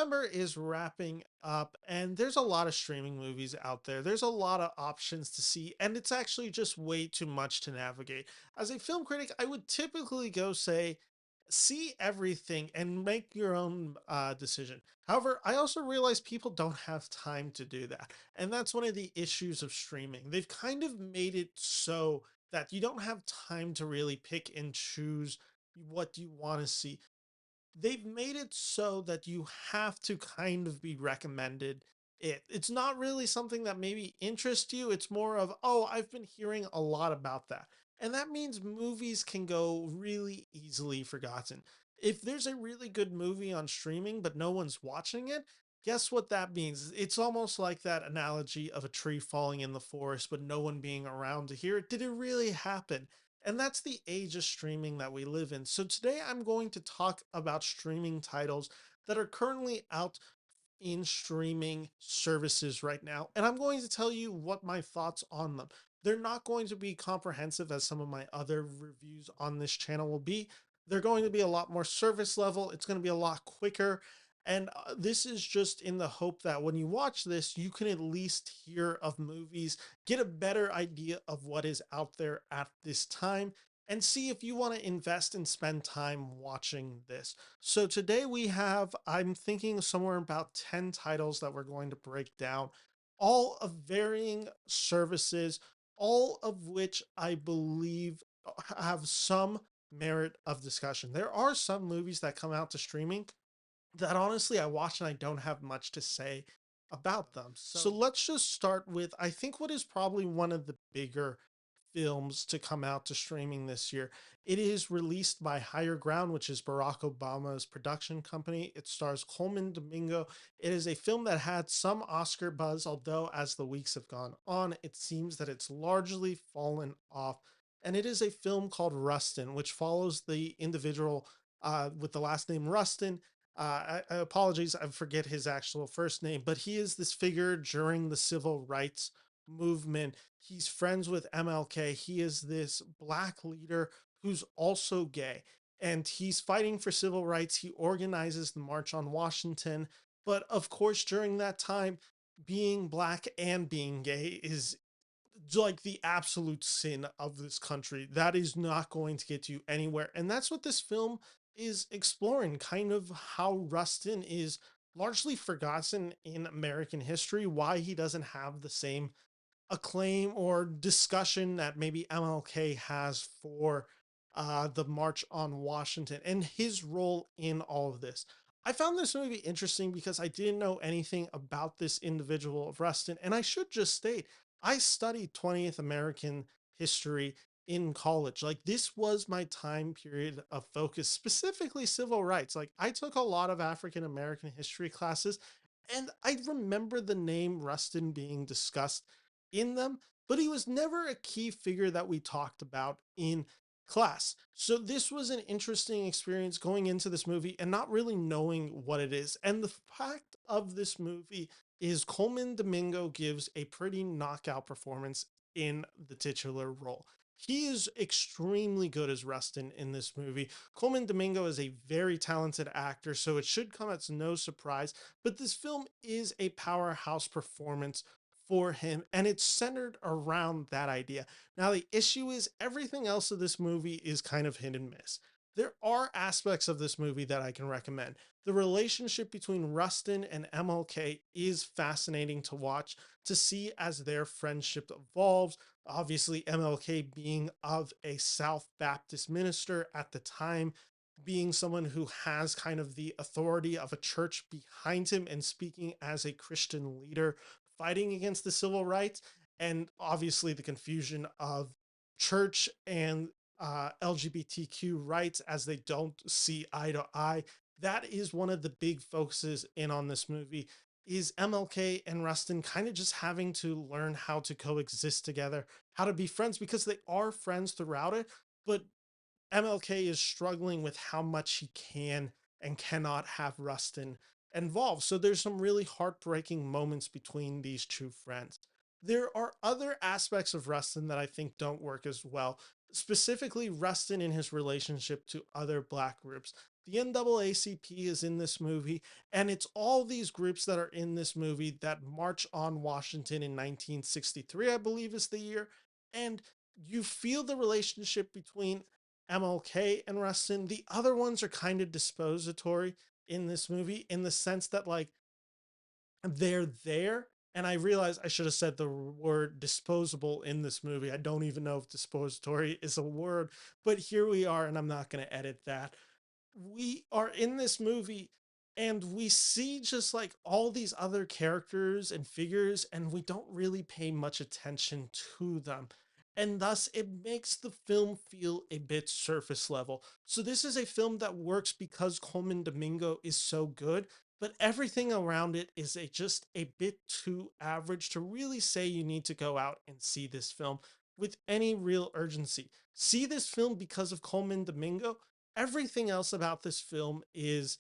November is wrapping up, and there's a lot of streaming movies out there. There's a lot of options to see, and it's actually just way too much to navigate. As a film critic, I would typically go say, see everything and make your own decision. However, I also realize people don't have time to do that. And that's one of the issues of streaming. They've kind of made it so that you don't have time to really pick and choose what you want to see. They've made it so that you have to kind of be recommended it. It's not really something that maybe interests you. It's more of, oh, I've been hearing a lot about that. And that means movies can go really easily forgotten. If there's a really good movie on streaming, but no one's watching it, guess what that means? It's almost like that analogy of a tree falling in the forest, but no one being around to hear it. Did it really happen? And that's the age of streaming that we live in. So today I'm going to talk about streaming titles that are currently out in streaming services right now. And I'm going to tell you what my thoughts on them. They're not going to be comprehensive as some of my other reviews on this channel will be. They're going to be a lot more service level. It's going to be a lot quicker. And this is just in the hope that when you watch this, you can at least hear of movies, get a better idea of what is out there at this time, and see if you want to invest and spend time watching this. So today we have, I'm thinking somewhere about 10 titles that we're going to break down, all of varying services, all of which I believe have some merit of discussion. There are some movies that come out to streaming that honestly I watch and I don't have much to say about them. So let's just start with, I think, what is probably one of the bigger films to come out to streaming this year. It is released by Higher Ground, which is Barack Obama's production company. It stars Coleman Domingo. It is a film that had some Oscar buzz, although as the weeks have gone on, it seems that it's largely fallen off. And it is a film called Rustin, which follows the individual with the last name Rustin. I apologize, I forget his actual first name, but he is this figure during the civil rights movement. He's friends with MLK. He is this black leader who's also gay, and he's fighting for civil rights. He organizes the March on Washington. But of course, during that time, being black and being gay is like the absolute sin of this country. That is not going to get you anywhere. And that's what this film is exploring, kind of how Rustin is largely forgotten in American history, why he doesn't have the same acclaim or discussion that maybe MLK has for the March on Washington and his role in all of this. I found this movie interesting because I didn't know anything about this individual of Rustin. And I should just state, I studied 20th American history in college. Like, this was my time period of focus, specifically civil rights. Like, I took a lot of African American history classes, and I remember the name Rustin being discussed in them, but he was never a key figure that we talked about in class. So this was an interesting experience going into this movie and not really knowing what it is. And the fact of this movie is Coleman Domingo gives a pretty knockout performance in the titular role. He is extremely good as Rustin in this movie. Coleman Domingo is a very talented actor, so it should come as no surprise. But this film is a powerhouse performance for him, and it's centered around that idea. Now, the issue is everything else of this movie is kind of hit and miss. There are aspects of this movie that I can recommend. The relationship between Rustin and MLK is fascinating to watch, to see as their friendship evolves. Obviously, MLK being of a South Baptist minister at the time, being someone who has kind of the authority of a church behind him and speaking as a Christian leader fighting against the civil rights, and obviously the confusion of church and LGBTQ rights as they don't see eye to eye. That is one of the big focuses in on this movie, is MLK and Rustin kind of just having to learn how to coexist together, how to be friends, because they are friends throughout it, but MLK is struggling with how much he can and cannot have Rustin involved. So there's some really heartbreaking moments between these two friends. There are other aspects of Rustin that I think don't work as well, specifically Rustin in his relationship to other black groups. The NAACP is in this movie, and it's all these groups that are in this movie that march on Washington in 1963, I believe is the year. And you feel the relationship between MLK and Rustin. The other ones are kind of dispository in this movie in the sense that, like, they're there. And I realize I should have said the word disposable in this movie. I don't even know if dispository is a word, but here we are, and I'm not going to edit that. We are in this movie and we see just like all these other characters and figures, and we don't really pay much attention to them. And thus, it makes the film feel a bit surface level. So, this is a film that works because Coleman Domingo is so good, but everything around it is just a bit too average to really say you need to go out and see this film with any real urgency. See this film because of Coleman Domingo. Everything else about this film is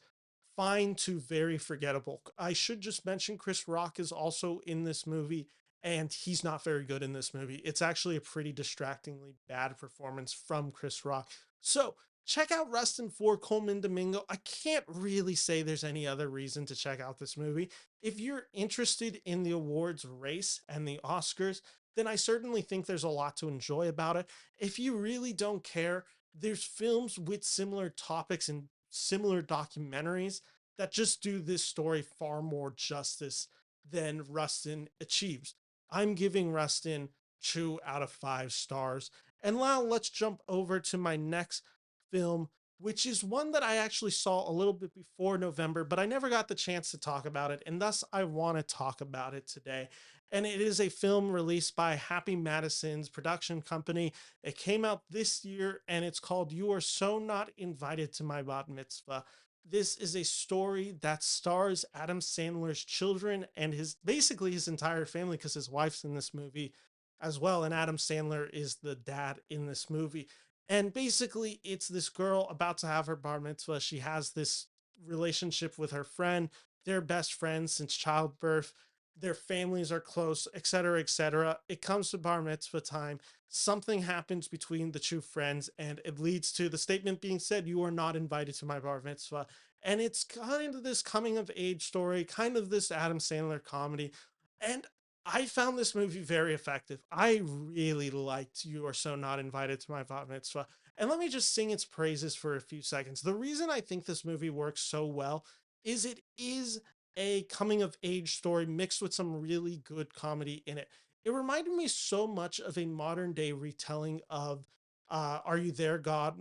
fine to very forgettable. I should just mention Chris Rock is also in this movie, and he's not very good in this movie. It's actually a pretty distractingly bad performance from Chris Rock. So check out Rustin for Coleman Domingo. I can't really say there's any other reason to check out this movie. If you're interested in the awards race and the Oscars, then I certainly think there's a lot to enjoy about it. If you really don't care, there's films with similar topics and similar documentaries that just do this story far more justice than Rustin achieves. I'm giving Rustin 2 out of 5 stars. And now let's jump over to my next film, which is one that I actually saw a little bit before November, but I never got the chance to talk about it, and thus I want to talk about it today. And it is a film released by Happy Madison's production company. It came out this year, and it's called You Are So Not Invited to My Bat Mitzvah. This is a story that stars Adam Sandler's children and his basically his entire family, because his wife's in this movie as well. And Adam Sandler is the dad in this movie. And basically, it's this girl about to have her bar mitzvah. She has this relationship with her friend. They're best friends since childbirth. Their families are close, etc., etc. It comes to bar mitzvah time. Something happens between the two friends, and it leads to the statement being said, "You are not invited to my bar mitzvah." And it's kind of this coming of age story, kind of this Adam Sandler comedy. And I found this movie very effective. I really liked You Are So Not Invited to My Bat Mitzvah. And let me just sing its praises for a few seconds. The reason I think this movie works so well is it is a coming of age story mixed with some really good comedy in it. It reminded me so much of a modern day retelling of Are You There, God?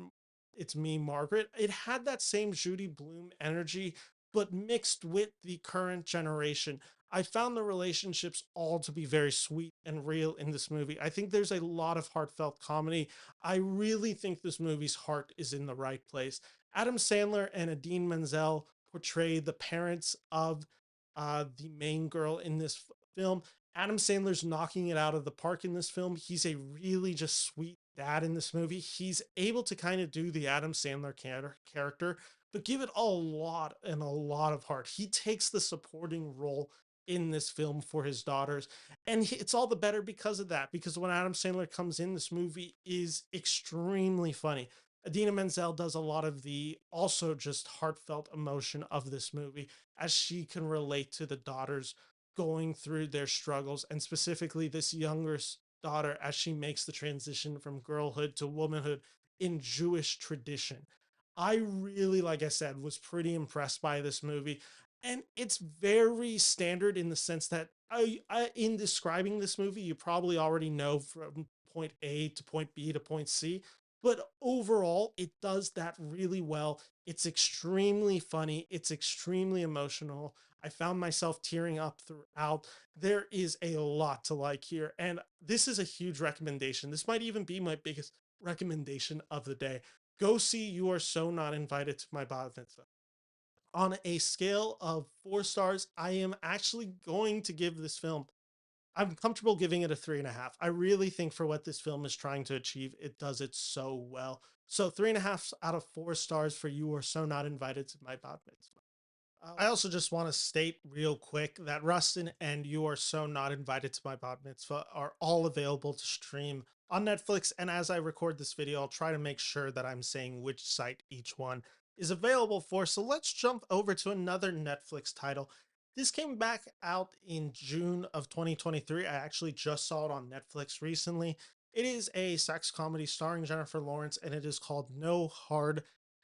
It's Me, Margaret. It had that same Judy Bloom energy, but mixed with the current generation. I found the relationships all to be very sweet and real in this movie. I think there's a lot of heartfelt comedy. I really think this movie's heart is in the right place. Adam Sandler and Idine Menzel portray the parents of the main girl in this film. Adam Sandler's knocking it out of the park in this film. He's a really just sweet dad in this movie. He's able to kind of do the Adam Sandler character, but give it a lot and a lot of heart. He takes the supporting role in this film for his daughters, and it's all the better because of that, because when Adam Sandler comes in, this movie is extremely funny. Adina Menzel does a lot of the also just heartfelt emotion of this movie as she can relate to the daughters going through their struggles, and specifically this younger daughter as she makes the transition from girlhood to womanhood in Jewish tradition. I really, like I said, was pretty impressed by this movie. And it's very standard in the sense that in describing this movie, you probably already know from point A to point B to point C. But overall, it does that really well. It's extremely funny. It's extremely emotional. I found myself tearing up throughout. There is a lot to like here. And this is a huge recommendation. This might even be my biggest recommendation of the day. Go see You Are So Not Invited to My Bat Mitzvah. On a scale of 4 stars, I am actually going to give this film, I'm comfortable giving it a 3.5. I really think for what this film is trying to achieve, it does it so well. So 3.5 out of 4 stars for You Are So Not Invited to My Bat Mitzvah. I also just want to state real quick that Rustin and You Are So Not Invited to My Bat Mitzvah are all available to stream on Netflix. And as I record this video, I'll try to make sure that I'm saying which site each one is available for. So let's jump over to another Netflix title. This came back out in June of 2023. I actually just saw it on Netflix recently. It is a sex comedy starring Jennifer Lawrence, and it is called No Hard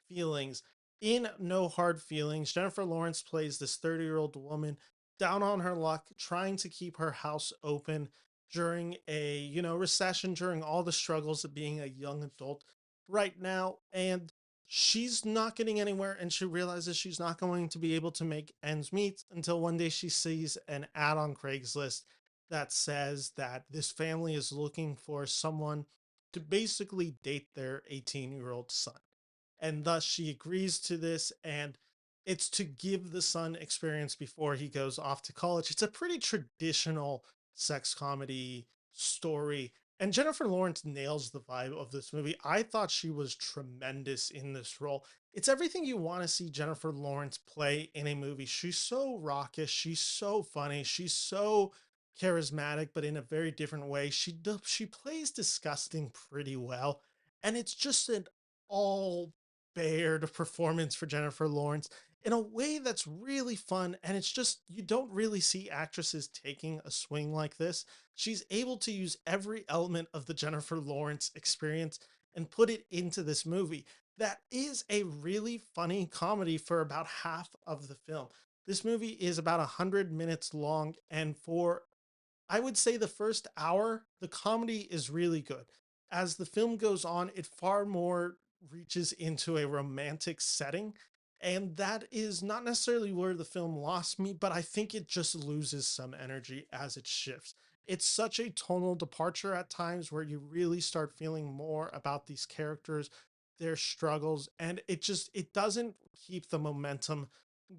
Feelings. In No Hard Feelings, Jennifer Lawrence plays this 30-year-old woman down on her luck, trying to keep her house open during a, recession, during all the struggles of being a young adult right now. And she's not getting anywhere, and she realizes she's not going to be able to make ends meet until one day she sees an ad on Craigslist that says that this family is looking for someone to basically date their 18-year-old son. And thus she agrees to this, and it's to give the son experience before he goes off to college. It's a pretty traditional sex comedy story, and Jennifer Lawrence nails the vibe of this movie. I thought she was tremendous in this role. It's everything you want to see Jennifer Lawrence play in a movie. She's so raucous, she's so funny, she's so charismatic, but in a very different way. She plays disgusting pretty well, and it's just an all bared performance for Jennifer Lawrence in a way that's really fun. And it's just, you don't really see actresses taking a swing like this. She's able to use every element of the Jennifer Lawrence experience and put it into this movie that is a really funny comedy for about half of the film. This movie is about 100 minutes long, and for, I would say, the first hour, the comedy is really good. As the film goes on, it far more reaches into a romantic setting. And that is not necessarily where the film lost me, but I think it just loses some energy as it shifts. It's such a tonal departure at times where you really start feeling more about these characters, their struggles, and it doesn't keep the momentum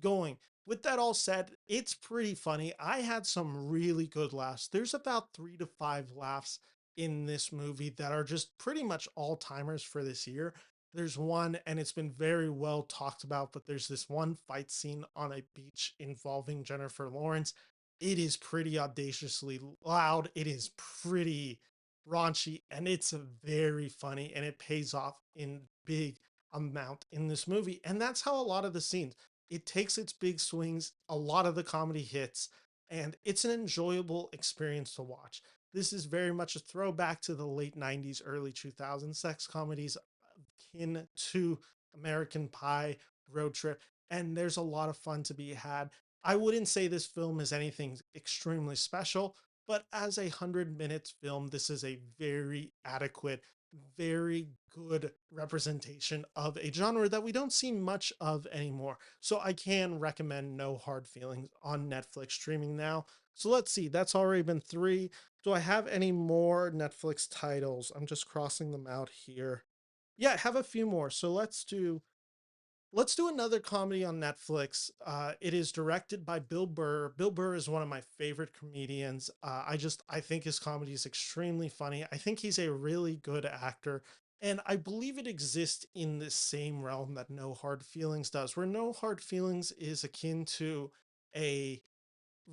going. With that all said, it's pretty funny. I had some really good laughs. There's about 3 to 5 laughs in this movie that are just pretty much all timers for this year. There's one, and it's been very well talked about, but there's this one fight scene on a beach involving Jennifer Lawrence. It is pretty audaciously loud. It is pretty raunchy, and it's very funny, and it pays off in big amount in this movie. And that's how a lot of the scenes, it takes its big swings, a lot of the comedy hits, and it's an enjoyable experience to watch. This is very much a throwback to the late 90s, early 2000s sex comedies, akin to American Pie, Road Trip, and there's a lot of fun to be had. I wouldn't say this film is anything extremely special, but as a 100 minutes film, this is a very adequate, very good representation of a genre that we don't see much of anymore. So I can recommend No Hard Feelings on Netflix streaming now. So let's see, that's already been three. Do I have any more Netflix titles? I'm just crossing them out here. Yeah, I have a few more. So let's do another comedy on Netflix. It is directed by Bill Burr. Bill Burr is one of my favorite comedians. I think his comedy is extremely funny. I think he's a really good actor, and I believe it exists in the same realm that No Hard Feelings does, where No Hard Feelings is akin to a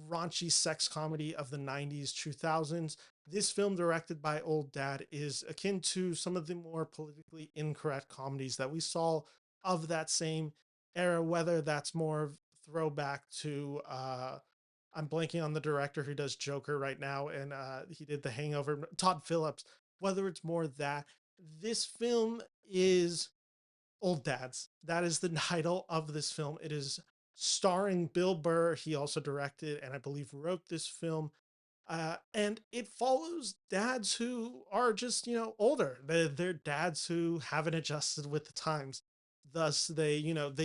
raunchy sex comedy of the 90s, 2000s. This film, directed by Old Dad, is akin to some of the more politically incorrect comedies that we saw of that same era, whether that's more of throwback to I'm blanking on the director who does Joker right now, and he did The Hangover, Todd Phillips, whether it's more that. This film is Old Dads. That is the title of this film. It is starring Bill Burr. He also directed and I believe wrote this film. And it follows dads who are just, older. They're dads who haven't adjusted with the times. Thus, they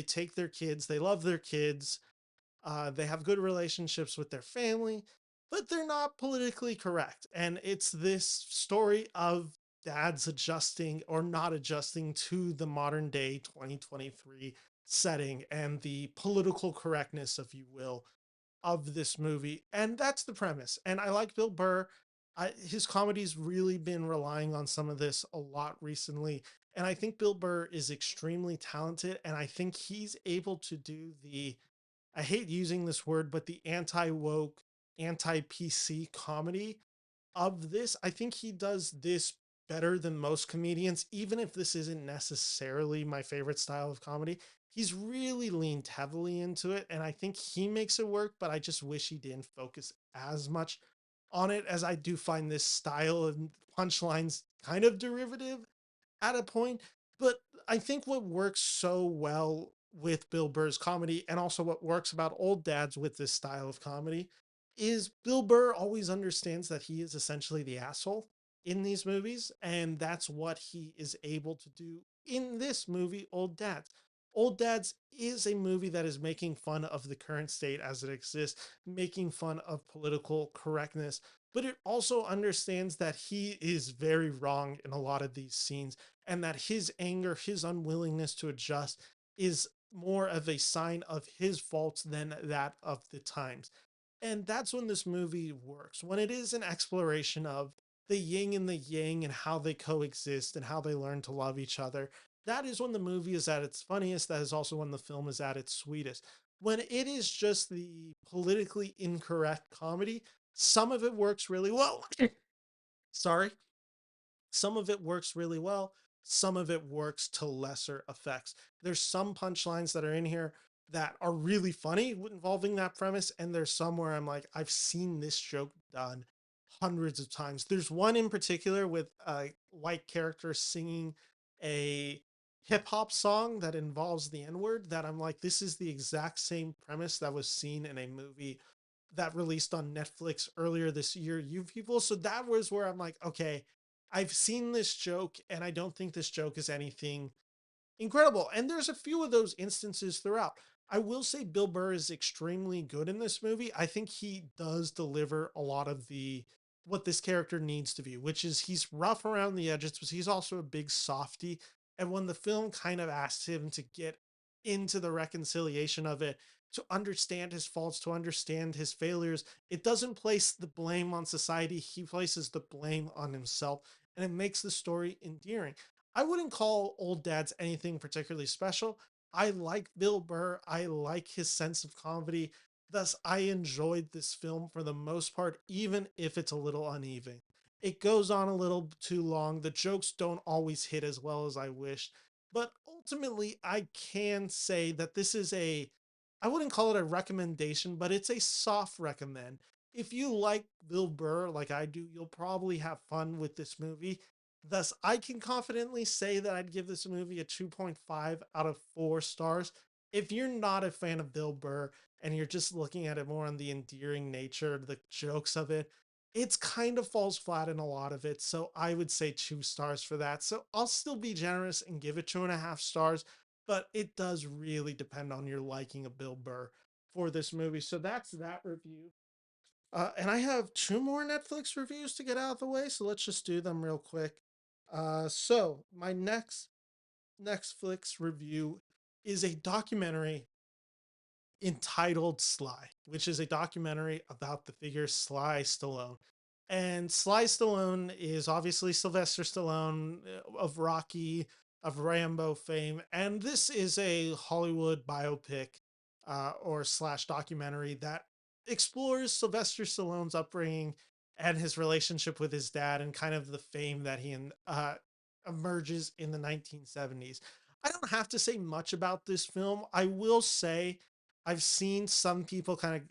take their kids, they love their kids, they have good relationships with their family, but they're not politically correct. And it's this story of dads adjusting or not adjusting to the modern day 2023 setting and the political correctness, if you will, of this movie. And that's the premise. And I like Bill Burr. His comedy's really been relying on some of this a lot recently. And I think Bill Burr is extremely talented. And I think he's able to do I hate using this word, but the anti woke, anti PC comedy of this. I think he does this better than most comedians, even if this isn't necessarily my favorite style of comedy. he's really leaned heavily into it, and I think he makes it work, but I just wish he didn't focus as much on it, as I do find this style of punchlines kind of derivative at a point. But I think what works so well with Bill Burr's comedy, and also what works about Old Dads with this style of comedy, is Bill Burr always understands that he is essentially the asshole in these movies, and that's what he is able to do in this movie, Old Dads. Old Dads is a movie that is making fun of the current state as it exists, making fun of political correctness, but it also understands that he is very wrong in a lot of these scenes, and that his anger, his unwillingness to adjust is more of a sign of his faults than that of the times. And that's when this movie works, when it is an exploration of the yin and the yang and how they coexist and how they learn to love each other. That is when the movie is at its funniest. That is also when the film is at its sweetest. When it is just the politically incorrect comedy, some of it works really well. Sorry. Some of it works really well. Some of it works to lesser effects. There's some punchlines that are in here that are really funny involving that premise. And there's some where I'm like, I've seen this joke done hundreds of times. There's one in particular with a white character singing a hip hop song that involves the N word that I'm like, this is the exact same premise that was seen in a movie that released on Netflix earlier this year, You People. So that was where I'm like, okay, I've seen this joke and I don't think this joke is anything incredible. And there's a few of those instances throughout. I will say Bill Burr is extremely good in this movie. I think he does deliver a lot of the what this character needs to be, which is he's rough around the edges, but he's also a big softy. And when the film kind of asks him to get into the reconciliation of it, to understand his faults, to understand his failures, it doesn't place the blame on society. He places the blame on himself, and it makes the story endearing. I wouldn't call Old Dads anything particularly special. I like Bill Burr. I like his sense of comedy. Thus, I enjoyed this film for the most part, even if it's a little uneven. It goes on a little too long. The jokes don't always hit as well as I wished. But ultimately, I can say that this is I wouldn't call it a recommendation, but it's a soft recommend. If you like Bill Burr like I do, you'll probably have fun with this movie. Thus, I can confidently say that I'd give this movie a 2.5 out of 4 stars. If you're not a fan of Bill Burr and you're just looking at it more on the endearing nature, the jokes of it, it's kind of falls flat in a lot of it. So I would say 2 stars for that. So I'll still be generous and give it 2.5 stars, but it does really depend on your liking of Bill Burr for this movie. So that's that review. And I have two more Netflix reviews to get out of the way, so let's just do them real quick. So my next Netflix review is a documentary entitled Sly, which is a documentary about the figure Sly Stallone. And Sly Stallone is obviously Sylvester Stallone of Rocky, of Rambo fame. And this is a Hollywood biopic or slash documentary that explores Sylvester Stallone's upbringing and his relationship with his dad and kind of the fame that he emerges in the 1970s. I don't have to say much about this film. I will say I've seen some people kind of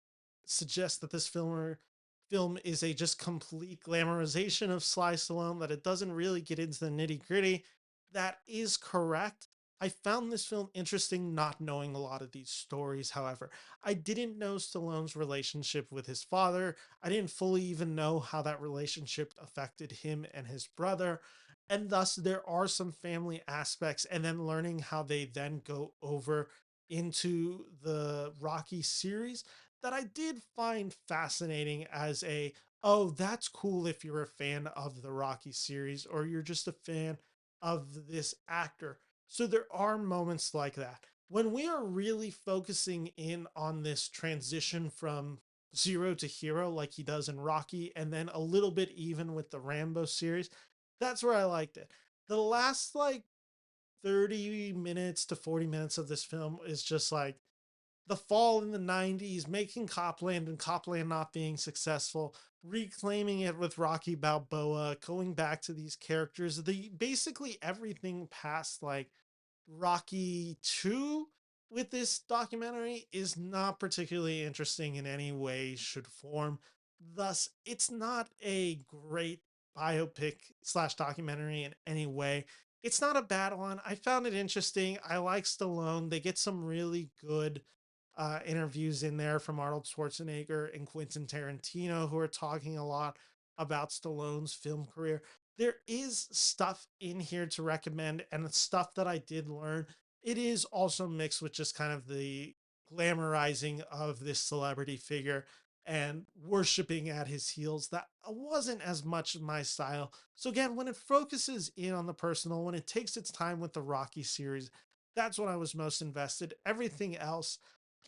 suggest that this film is a just complete glamorization of Sly Stallone, that it doesn't really get into the nitty gritty. That is correct. I found this film interesting not knowing a lot of these stories, however. I didn't know Stallone's relationship with his father. I didn't fully even know how that relationship affected him and his brother. And thus, there are some family aspects, and then learning how they then go over into the Rocky series that I did find fascinating as oh, that's cool if you're a fan of the Rocky series or you're just a fan of this actor. So there are moments like that. When we are really focusing in on this transition from zero to hero, like he does in Rocky, and then a little bit even with the Rambo series, that's where I liked it. The last 30 minutes to 40 minutes of this film is just like the fall in the 90s, making Copland and Copland not being successful, reclaiming it with Rocky Balboa, going back to these characters, the basically everything past Rocky 2 with this documentary is not particularly interesting in any way, should form. Thus, it's not a great biopic slash documentary in any way. It's not a bad one. I found it interesting. I like Stallone. They get some really good interviews in there from Arnold Schwarzenegger and Quentin Tarantino, who are talking a lot about Stallone's film career. There is stuff in here to recommend and stuff that I did learn. It is also mixed with just kind of the glamorizing of this celebrity figure and worshiping at his heels. That wasn't as much my style. So again, when it focuses in on the personal, when it takes its time with the Rocky series, that's when I was most invested. Everything else,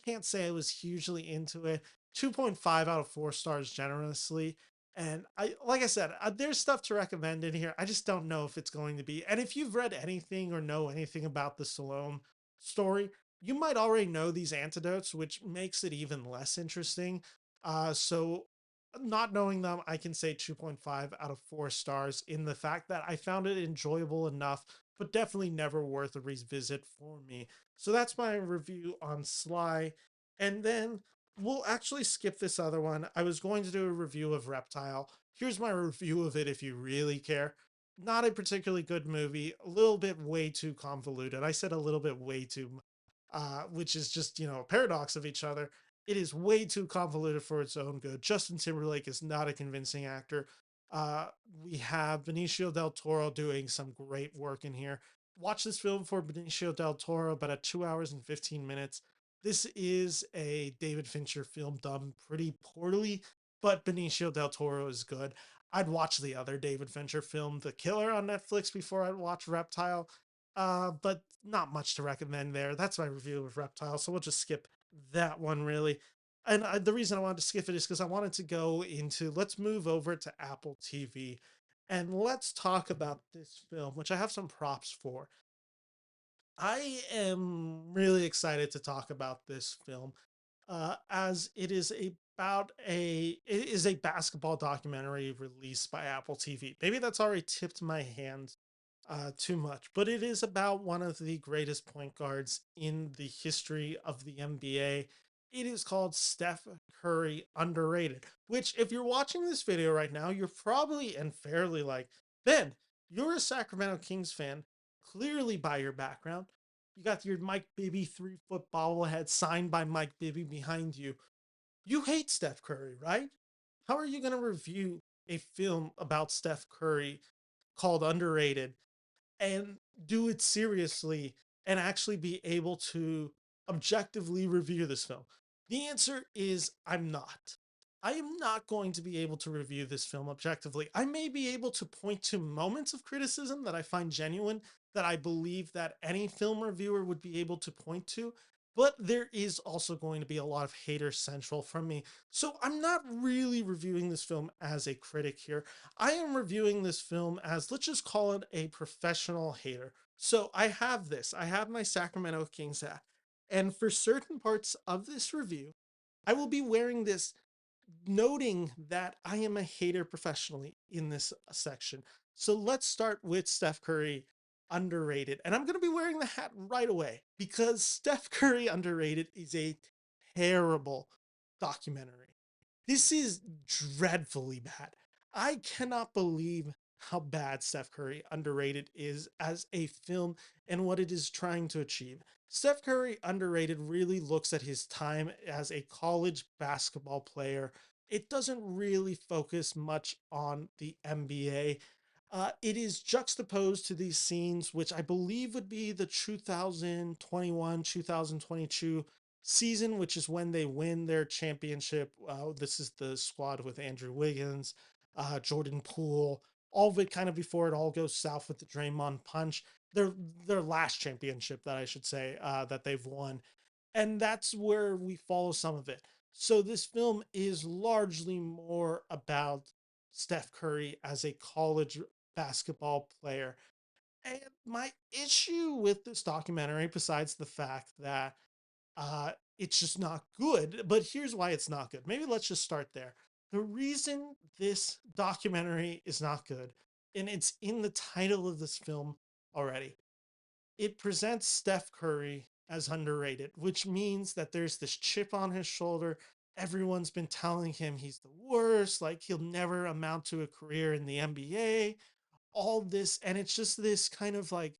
can't say I was hugely into it. 2.5 out of 4 stars generously. And I, like I said, there's stuff to recommend in here. I just don't know if it's going to be. And if you've read anything or know anything about the Stallone story, you might already know these antidotes, which makes it even less interesting. So, not knowing them, I can say 2.5 out of 4 stars in the fact that I found it enjoyable enough, but definitely never worth a revisit for me. So that's my review on Sly. And then we'll actually skip this other one. I was going to do a review of Reptile. Here's my review of it if you really care. Not a particularly good movie, a little bit way too convoluted. I said a little bit way too, which is just, a paradox of each other. It is way too convoluted for its own good. Justin Timberlake is not a convincing actor. Uh, we have Benicio del Toro doing some great work in here. Watch this film for Benicio del Toro, but at 2 hours and 15 minutes, this is a David Fincher film done pretty poorly, but Benicio del Toro is good. I'd watch the other David Fincher film, The Killer, on Netflix before I'd watch Reptile, but not much to recommend there. That's my review of Reptile, so we'll just skip that one, really. And the reason I wanted to skip it is because I wanted to go into, let's move over to Apple TV and let's talk about this film, which I have some props for. I am really excited to talk about this film, as it is a basketball documentary released by Apple TV. Maybe that's already tipped my hand too much, but it is about one of the greatest point guards in the history of the NBA. It is called Steph Curry Underrated, which, if you're watching this video right now, you're probably and fairly like, Ben, you're a Sacramento Kings fan, clearly by your background. You got your Mike Bibby 3 foot bobblehead signed by Mike Bibby behind you. You hate Steph Curry, right? How are you going to review a film about Steph Curry called Underrated and do it seriously and actually be able to objectively review this film? The answer is I'm not. I am not going to be able to review this film objectively. I may be able to point to moments of criticism that I find genuine, that I believe that any film reviewer would be able to point to, but there is also going to be a lot of hater central from me. So I'm not really reviewing this film as a critic here. I am reviewing this film as, let's just call it, a professional hater. So I have my Sacramento Kings hat. And for certain parts of this review, I will be wearing this, noting that I am a hater professionally in this section. So let's start with Steph Curry Underrated. And I'm going to be wearing the hat right away because Steph Curry Underrated is a terrible documentary. This is dreadfully bad. I cannot believe how bad Steph Curry Underrated is as a film and what it is trying to achieve. Steph Curry Underrated really looks at his time as a college basketball player. It doesn't really focus much on the NBA. It is juxtaposed to these scenes, which I believe would be the 2021 2022 season, which is when they win their championship. This is the squad with Andrew Wiggins, Jordan Poole, all of it kind of before it all goes south with the Draymond punch. Their their last championship, that I should say, that they've won, and that's where we follow some of it. So this film is largely more about Steph Curry as a college basketball player. And my issue with this documentary, besides the fact that it's just not good, but here's why it's not good. Maybe let's just start there. The reason this documentary is not good, and it's in the title of this film already, it presents Steph Curry as underrated, which means that there's this chip on his shoulder. Everyone's been telling him he's the worst, like he'll never amount to a career in the NBA, all this. And it's just this kind of like,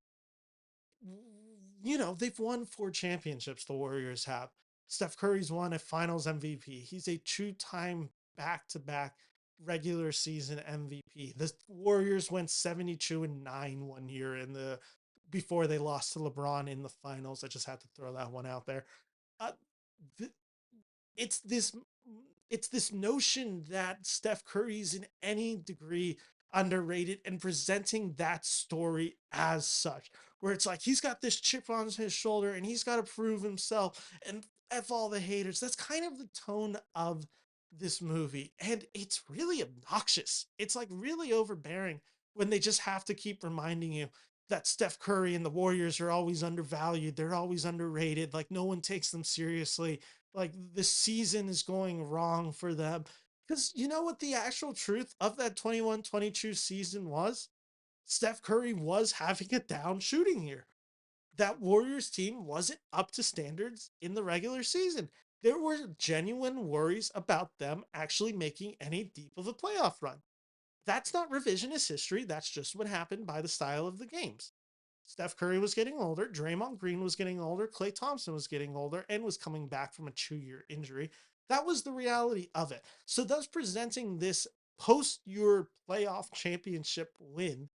they've won 4 championships, the Warriors have. Steph Curry's won a finals MVP. He's a 2 time back to back regular season MVP. The Warriors went 72-9 one year in the before they lost to LeBron in the finals. I just had to throw that one out there. Uh, th- it's this it's this notion that Steph Curry's in any degree underrated, and presenting that story as such, where it's like he's got this chip on his shoulder and he's got to prove himself and F all the haters. That's kind of the tone of this movie. And it's really obnoxious. It's like really overbearing when they just have to keep reminding you that Steph Curry and the Warriors are always undervalued. They're always underrated. Like no one takes them seriously. Like the season is going wrong for them. Because you know what the actual truth of that 21-22 season was? Steph Curry was having a down shooting year. That Warriors team wasn't up to standards in the regular season. There were genuine worries about them actually making any deep of a playoff run. That's not revisionist history. That's just what happened by the style of the games. Steph Curry was getting older. Draymond Green was getting older. Klay Thompson was getting older and was coming back from a 2 year injury. That was the reality of it. So, thus presenting this post your playoff championship win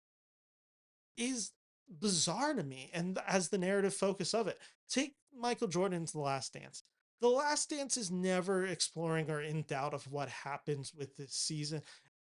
is bizarre to me, and as the narrative focus of it. Take Michael Jordan's The Last Dance. The Last Dance is never exploring or in doubt of what happens with this season.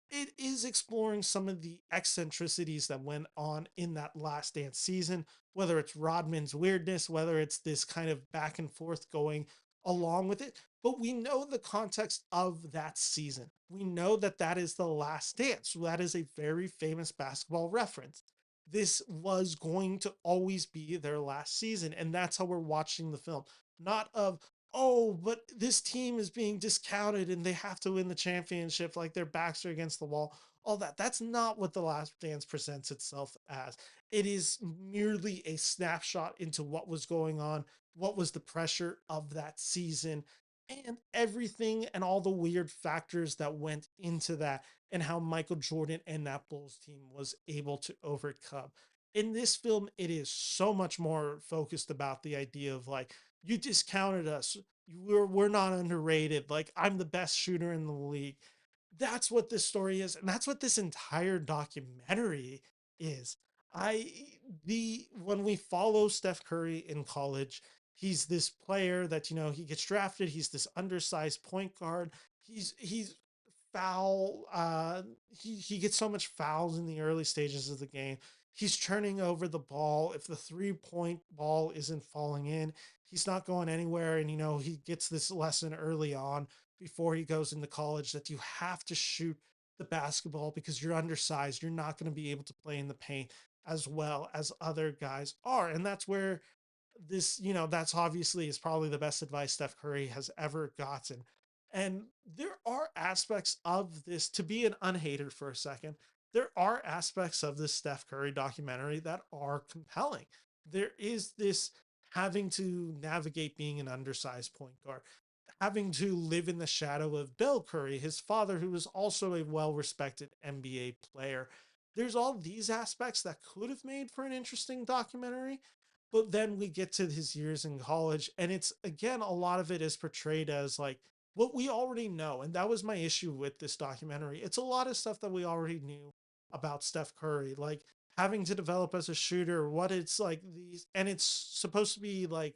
It is exploring some of the eccentricities that went on in that Last Dance season, whether it's Rodman's weirdness, whether it's this kind of back and forth going along with it. But we know the context of that season. We know that that is the Last Dance. That is a very famous basketball reference. This was going to always be their last season. And that's how we're watching the film. Not of, oh, but this team is being discounted and they have to win the championship, like their backs are against the wall, all that. That's not what The Last Dance presents itself as. It is merely a snapshot into what was going on, what was the pressure of that season, and everything and all the weird factors that went into that, and how Michael Jordan and that Bulls team was able to overcome. In this film, it is so much more focused about the idea of like, you discounted us. We're not underrated. Like I'm the best shooter in the league. That's what this story is, and that's what this entire documentary is. I the When we follow Steph Curry in college, he's this player that he gets drafted. He's this undersized point guard. He's foul. He gets so much fouls in the early stages of the game. He's turning over the ball. If the 3 point ball isn't falling in, he's not going anywhere. And he gets this lesson early on before he goes into college that you have to shoot the basketball because you're undersized. You're not going to be able to play in the paint as well as other guys are. And that's where that's obviously is probably the best advice Steph Curry has ever gotten. And there are aspects of this, to be an unhater for a second, there are aspects of this Steph Curry documentary that are compelling. There is this having to navigate being an undersized point guard, having to live in the shadow of Bill Curry, his father, who was also a well respected NBA player. There's all these aspects that could have made for an interesting documentary. But then we get to his years in college, and it's again, a lot of it is portrayed as like what we already know. And that was my issue with this documentary. It's a lot of stuff that we already knew about Steph Curry, like having to develop as a shooter, what it's like these, and it's supposed to be like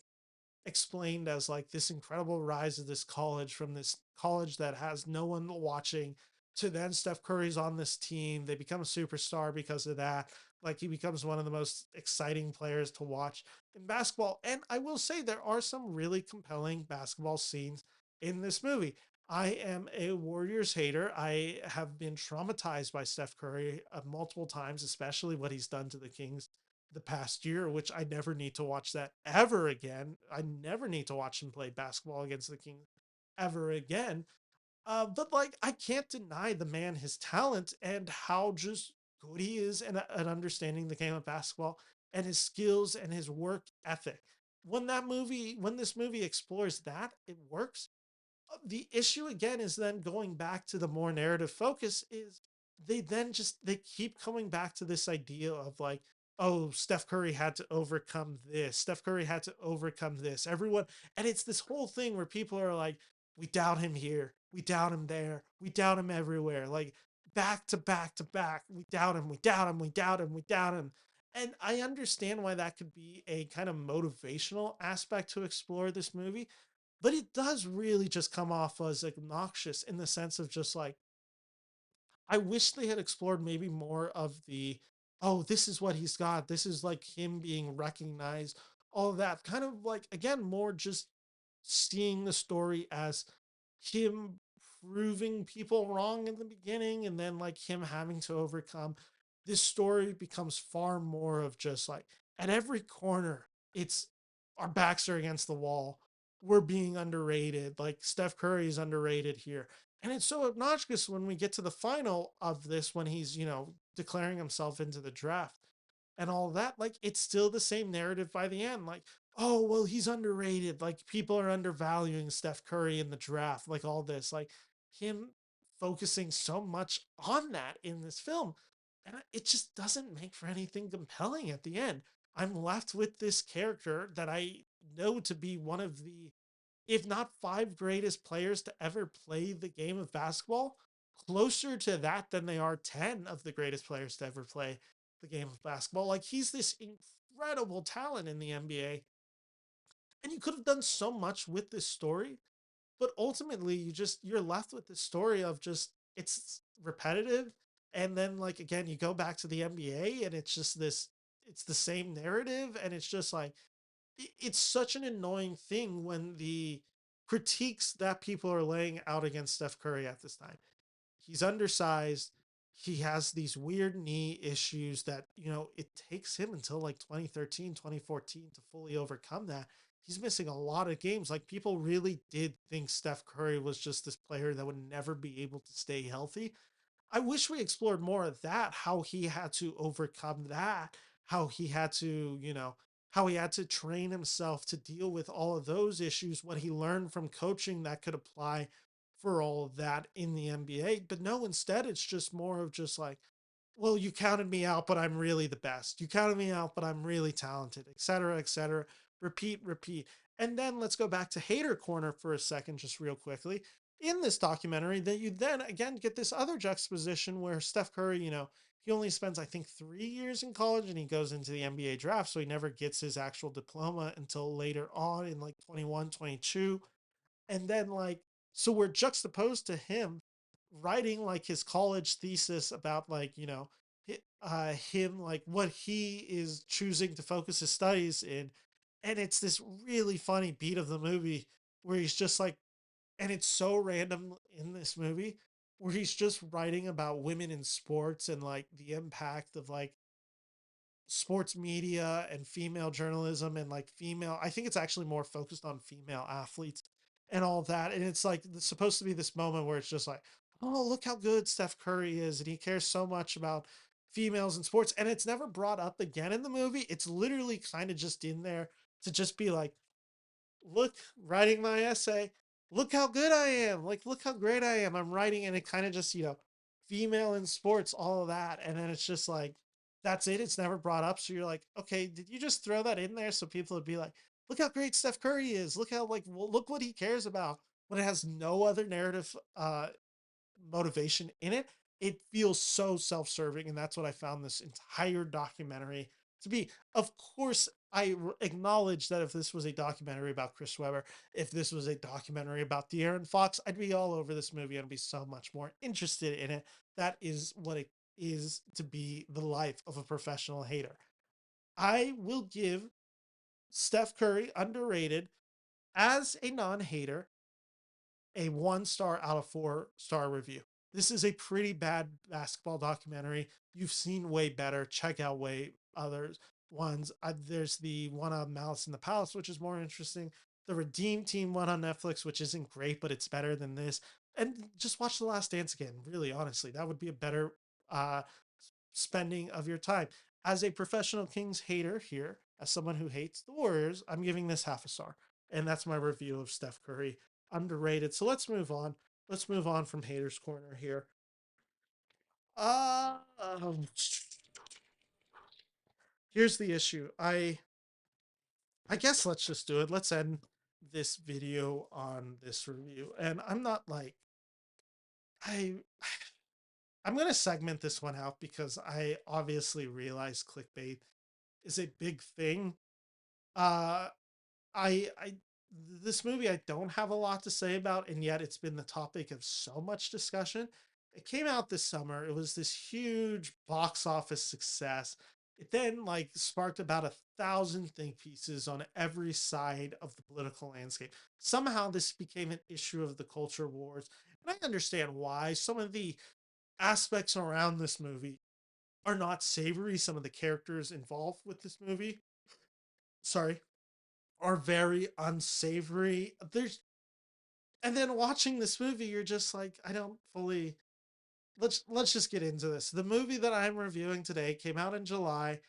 explained as like this incredible rise of this college, from this college that has no one watching, to then Steph Curry's on this team. They become a superstar because of that. Like he becomes one of the most exciting players to watch in basketball. And I will say there are some really compelling basketball scenes in this movie. I am a Warriors hater. I have been traumatized by Steph Curry multiple times, especially what he's done to the Kings the past year, which I never need to watch that ever again. I never need to watch him play basketball against the Kings ever again. But like, I can't deny the man his talent and how just good he is at understanding the game of basketball, and his skills and his work ethic. when this movie explores that, it works. The issue again is then going back to the more narrative focus is they keep coming back to this idea of like, oh, Steph Curry had to overcome this, Steph Curry had to overcome this, everyone. And it's this whole thing where people are like, we doubt him here, we doubt him there, we doubt him everywhere, like back to back to back, we doubt him, we doubt him, we doubt him, we doubt him. And I understand why that could be a kind of motivational aspect to explore this movie, but it does really just come off as obnoxious in the sense of just like, I wish they had explored maybe more of the, oh, this is what he's got. This is like him being recognized, all of that. Kind of like, again, more just seeing the story as him proving people wrong in the beginning and then like him having to overcome. This story becomes far more of just like at every corner, it's our backs are against the wall. We're being underrated. Like Steph Curry is underrated here. And it's so obnoxious when we get to the final of this, when he's, declaring himself into the draft and all that. Like, it's still the same narrative by the end. Like, oh, well, he's underrated. Like, people are undervaluing Steph Curry in the draft. Like, all this, like, him focusing so much on that in this film. And it just doesn't make for anything compelling at the end. I'm left with this character that I know to be one of the, if not five greatest players to ever play the game of basketball, closer to that than they are 10 of the greatest players to ever play the game of basketball. Like, he's this incredible talent in the NBA. And you could have done so much with this story, but ultimately you're left with this story of just, it's repetitive. And then like again, you go back to the NBA and it's just this, it's the same narrative. And it's just like, it's such an annoying thing when the critiques that people are laying out against Steph Curry at this time. He's undersized. He has these weird knee issues that, it takes him until like 2013, 2014 to fully overcome that. He's missing a lot of games. Like, people really did think Steph Curry was just this player that would never be able to stay healthy. I wish we explored more of that, how he had to overcome that, how he had to, how he had to train himself to deal with all of those issues, what he learned from coaching that could apply for all of that in the NBA. But no, instead, it's just more of just like, well, you counted me out, but I'm really the best. You counted me out, but I'm really talented, et cetera, et cetera. Repeat, repeat. And then let's go back to Hater Corner for a second, just real quickly. In this documentary, that you then again get this other juxtaposition where Steph Curry, he only spends, I think, 3 years in college and he goes into the NBA draft. So he never gets his actual diploma until later on in like 21, 22. And then like, so we're juxtaposed to him writing like his college thesis about like, him, like what he is choosing to focus his studies in. And it's this really funny beat of the movie where he's just like, and it's so random in this movie where he's just writing about women in sports and like the impact of like sports media and female journalism and like female, I think it's actually more focused on female athletes and all of that. And it's like it's supposed to be this moment where it's just like, oh, look how good Steph Curry is and he cares so much about females in sports. And it's never brought up again in the movie. It's literally kind of just in there to just be like, look, writing my essay, look how good I am, like look how great I am, I'm writing. And it kind of just, female in sports, all of that. And then it's just like, that's it, it's never brought up. So you're like, okay, did you just throw that in there so people would be like, look how great Steph Curry is, look how, like, well, look what he cares about, when it has no other narrative motivation in it. It feels so self-serving, and that's what I found this entire documentary to be. Of course, acknowledge that if this was a documentary about Chris Webber, if this was a documentary about De'Aaron Fox, I'd be all over this movie. I'd be so much more interested in it. That is what it is to be the life of a professional hater. I will give Steph Curry, underrated, as a non-hater, a 1 star out of 4 star review. This is a pretty bad basketball documentary. You've seen way better. Check out way others ones. There's the one on Malice in the Palace, which is more interesting. The Redeem Team one on Netflix, which isn't great, but it's better than this. And just watch The Last Dance again. Really, honestly, that would be a better uh, spending of your time. As a professional Kings hater here, as someone who hates the Warriors, I'm giving this half a star. And that's my review of Steph Curry. Underrated. So let's move on. Let's move on from haters corner here. Uh um, Here's the issue. I guess let's just do it. Let's end this video on this review. And I'm not like I I'm going to segment this one out because I obviously realize clickbait is a big thing. Uh I this movie I don't have a lot to say about, and yet it's been the topic of so much discussion. It came out this summer. It was this huge box office success. It then like sparked about 1,000 think pieces on every side of the political landscape. Somehow this became an issue of the culture wars. And I understand why. Some of the aspects around this movie are not savory. Some of the characters involved with this movie, sorry, are very unsavory. There's and then watching this movie, you're just like, I don't fully let's just get into this. The movie that I'm reviewing today came out in July,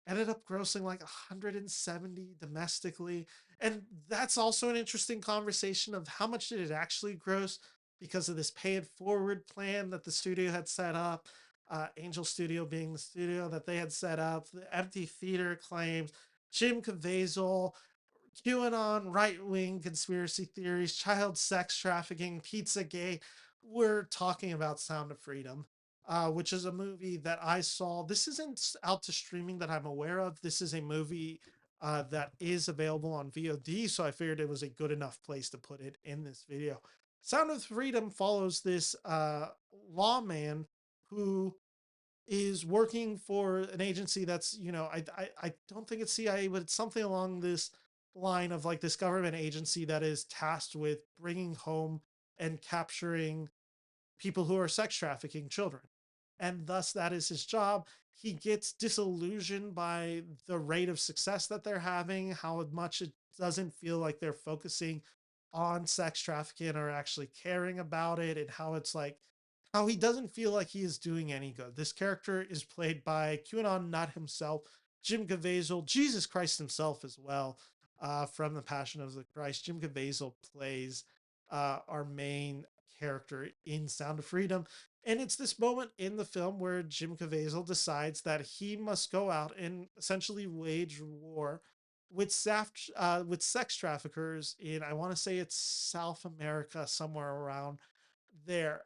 ended up grossing like 170 domestically. And that's also an interesting conversation of how much did it actually gross because of this pay it forward plan that the studio had set up. Angel Studio being the studio that they had set up, the empty theater claims, Jim Caviezel, QAnon, right wing conspiracy theories, child sex trafficking, Pizzagate. We're talking about Sound of Freedom, which is a movie that I saw. This isn't out to streaming that I'm aware of. This is a movie that is available on VOD, so I figured it was a good enough place to put it in this video. Sound of Freedom follows this lawman who is working for an agency that's, I don't think it's CIA, but it's something along this line of like this government agency that is tasked with bringing home and capturing people who are sex trafficking children. And thus, that is his job. He gets disillusioned by the rate of success that they're having, how much it doesn't feel like they're focusing on sex trafficking or actually caring about it, and how it's like, how he doesn't feel like he is doing any good. This character is played by QAnon Nut himself, Jim Caviezel, Jesus Christ himself as well, from The Passion of the Christ. Jim Caviezel plays our main character in Sound of Freedom. And it's this moment in the film where Jim Caviezel decides that he must go out and essentially wage war with sex traffickers in, I want to say it's South America, somewhere around there.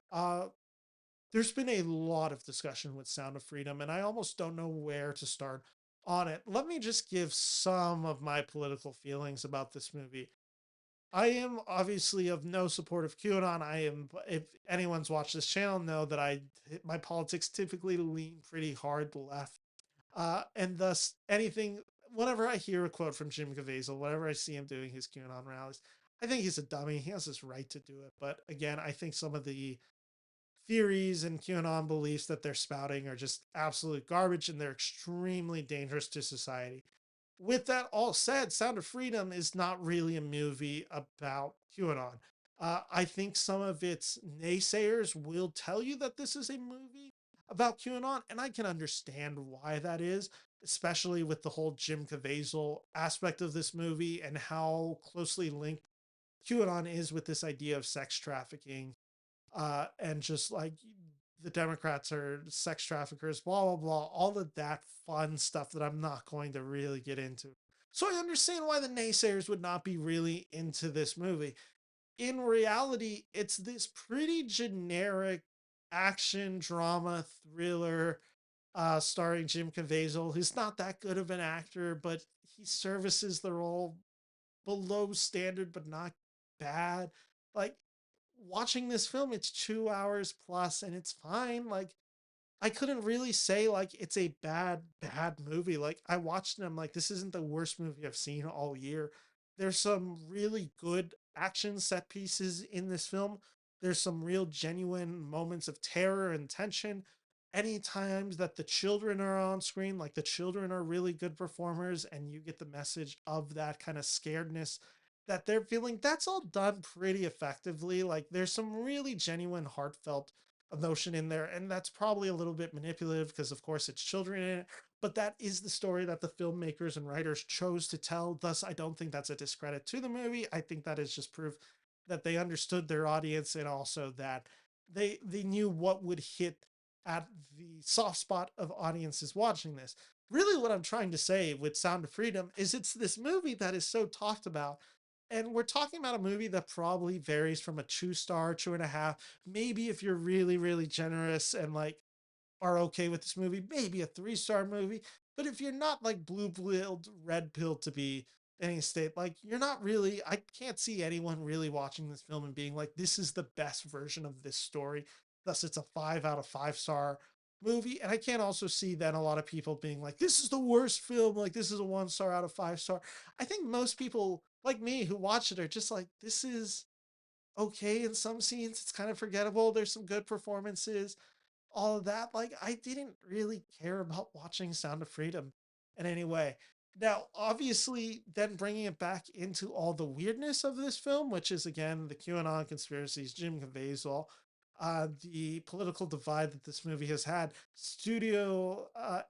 There's been a lot of discussion with Sound of Freedom, and I almost don't know where to start on it. Let me just give some of my political feelings about this movie. I am obviously of no support of QAnon. I am, if anyone's watched this channel, know that my politics typically lean pretty hard left, and thus anything. Whenever I hear a quote from Jim Caviezel, whenever I see him doing his QAnon rallies, I think he's a dummy. He has his right to do it, but again, I think some of the theories and QAnon beliefs that they're spouting are just absolute garbage, and they're extremely dangerous to society. With that all said, Sound of Freedom is not really a movie about QAnon. I think some of its naysayers will tell you that this is a movie about QAnon, and I can understand why that is, especially with the whole Jim Caviezel aspect of this movie and how closely linked QAnon is with this idea of sex trafficking, and just like the Democrats are sex traffickers, blah, blah, blah, all of that fun stuff that I'm not going to really get into. So I understand why the naysayers would not be really into this movie. In reality, it's this pretty generic action drama thriller starring Jim Caviezel, who's not that good of an actor, but he services the role below standard, but not bad. Like, watching this film, it's 2 hours plus and it's fine. Like, I couldn't really say like it's a bad movie. Like, I watched it, I'm like, this isn't the worst movie I've seen all year. There's some really good action set pieces in this film. There's some real genuine moments of terror and tension. Any times that the children are on screen, like the children are really good performers, and you get the message of that kind of scaredness that they're feeling, that's all done pretty effectively. Like, there's some really genuine, heartfelt emotion in there. And that's probably a little bit manipulative because, of course, it's children in it. But that is the story that the filmmakers and writers chose to tell. Thus, I don't think that's a discredit to the movie. I think that is just proof that they understood their audience, and also that they knew what would hit at the soft spot of audiences watching this. Really, what I'm trying to say with Sound of Freedom is it's this movie that is so talked about. And we're talking about a movie that probably varies from a 2 star, 2.5. Maybe if you're really, really generous and like are okay with this movie, maybe a 3 star movie. But if you're not like blue pilled, red pilled to be any state, like you're not really, I can't see anyone really watching this film and being like, this is the best version of this story. Thus, it's a 5 out of 5 star movie. And I can't also see then a lot of people being like, this is the worst film. Like, this is a 1 star out of 5 star. I think most people like me who watch it are just like, this is okay in some scenes. It's kind of forgettable. There's some good performances, all of that. Like, I didn't really care about watching Sound of Freedom in any way. Now, obviously, then bringing it back into all the weirdness of this film, which is again the QAnon conspiracies, Jim Caviezel, the political divide that this movie has had.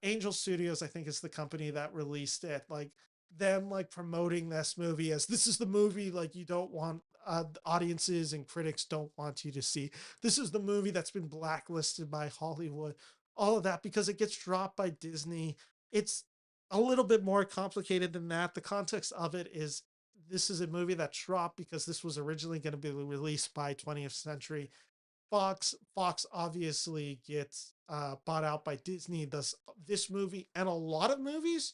Angel Studios, I think, is the company that released it. Like them, like promoting this movie as this is the movie like you don't want. Audiences and critics don't want you to see. This is the movie that's been blacklisted by Hollywood, all of that because it gets dropped by Disney. It's a little bit more complicated than that. The context of it is this is a movie that dropped because this was originally going to be released by 20th Century Fox. Fox obviously gets bought out by Disney. Thus, this movie and a lot of movies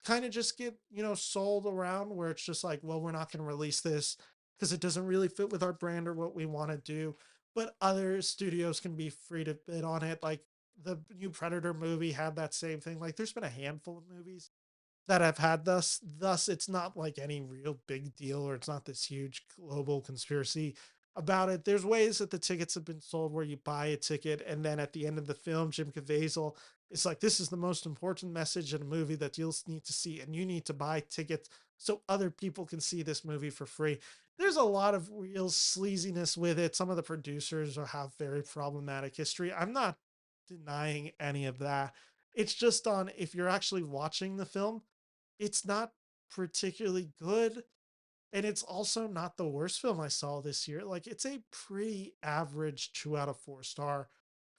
kind of just get, sold around where it's just like, well, we're not going to release this because it doesn't really fit with our brand or what we want to do. But other studios can be free to bid on it. Like the new Predator movie had that same thing. Like there's been a handful of movies that have had thus it's not like any real big deal, or it's not this huge global conspiracy about it. There's ways that the tickets have been sold where you buy a ticket and then at the end of the film, Jim Caviezel is like, this is the most important message in a movie that you'll need to see, and you need to buy tickets so other people can see this movie for free. There's a lot of real sleaziness with it. Some of the producers have very problematic history. I'm not denying any of that. It's just on if you're actually watching the film, it's not particularly good, and it's also not the worst film I saw this year. Like it's a pretty average 2 out of 4 star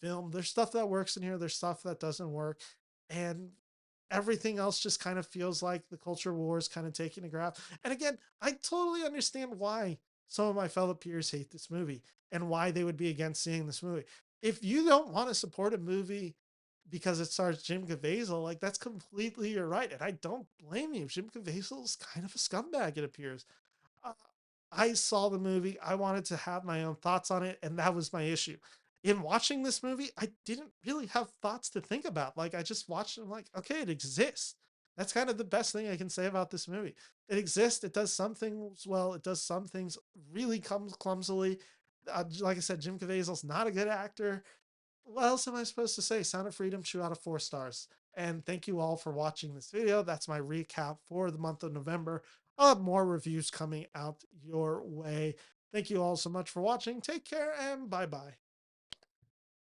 film. There's stuff that works in here, there's stuff that doesn't work, and everything else just kind of feels like the culture war is kind of taking a grab. And again, I totally understand why some of my fellow peers hate this movie and why they would be against seeing this movie. If you don't want to support a movie because it stars Jim Caviezel, like that's completely your right, and I don't blame you. Jim Caviezel is kind of a scumbag, it appears. uh, I saw the movie. I wanted to have my own thoughts on it, and that was my issue. In watching this movie, I didn't really have thoughts to think about. Like I just watched it, I'm like, okay, it exists. That's kind of the best thing I can say about this movie. It exists. It does some things well. It does some things really comes clumsily. Like I said, Jim Caviezel's not a good actor. What else am I supposed to say? Sound of Freedom, 2 out of 4 stars. And thank you all for watching this video. That's my recap for the month of November. I'll have more reviews coming out your way. Thank you all so much for watching. Take care and bye bye.